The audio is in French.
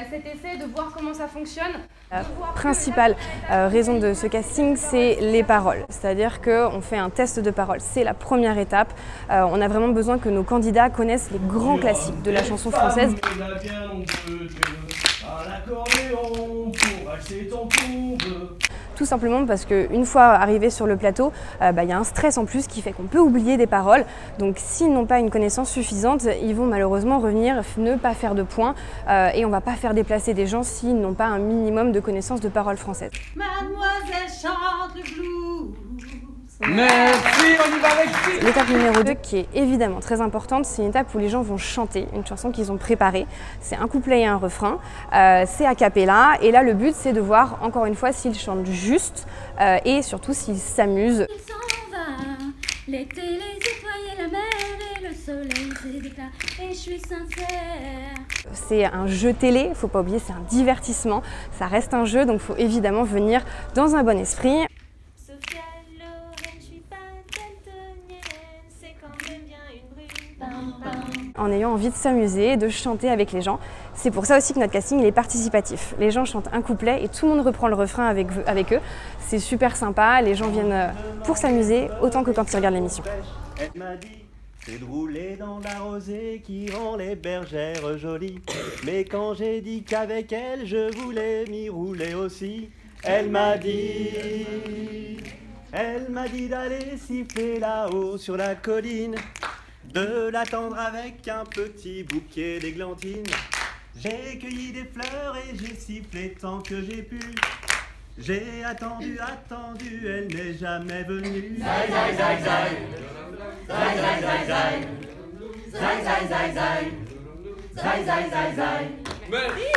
cet essai, de voir comment ça fonctionne. La principale raison de ce casting, c'est les paroles. C'est-à-dire qu'on fait un test de paroles. C'est la première étape. On a vraiment besoin que nos candidats connaissent les grands classiques de la chanson française. Tout simplement parce qu'une fois arrivé sur le plateau, y a un stress en plus qui fait qu'on peut oublier des paroles. Donc s'ils n'ont pas une connaissance suffisante, ils vont malheureusement revenir ne pas faire de points et on ne va pas faire déplacer des gens s'ils n'ont pas un minimum de connaissance de paroles françaises. Mademoiselle chante le blues. Merci, on y va avec qui? L'étape numéro 2, qui est évidemment très importante, c'est une étape où les gens vont chanter une chanson qu'ils ont préparée. C'est un couplet et un refrain, c'est a cappella, et là le but c'est de voir encore une fois s'ils chantent juste et surtout s'ils s'amusent. Il s'en va, l'été, les étoiles, la mer et le soleil, ses éclats, et je suis sincère. C'est un jeu télé, faut pas oublier, c'est un divertissement, ça reste un jeu, donc il faut évidemment venir dans un bon esprit. En ayant envie de s'amuser, de chanter avec les gens. C'est pour ça aussi que notre casting il est participatif. Les gens chantent un couplet et tout le monde reprend le refrain avec eux. C'est super sympa, les gens viennent pour s'amuser autant que quand ils regardent l'émission. Elle m'a dit, c'est de rouler dans la rosée qui rend les bergères jolies. Mais quand j'ai dit qu'avec elle je voulais m'y rouler aussi, elle m'a dit d'aller siffler là-haut sur la colline, de l'attendre avec un petit bouquet d'églantines. J'ai cueilli des fleurs et j'ai sifflé tant que j'ai pu. J'ai attendu, elle n'est jamais venue. Zai, zai, zai, zai. Zai, zai, zai, zai. Zai, zai, zai, zai. Zai, zai, zai, zai. Merci.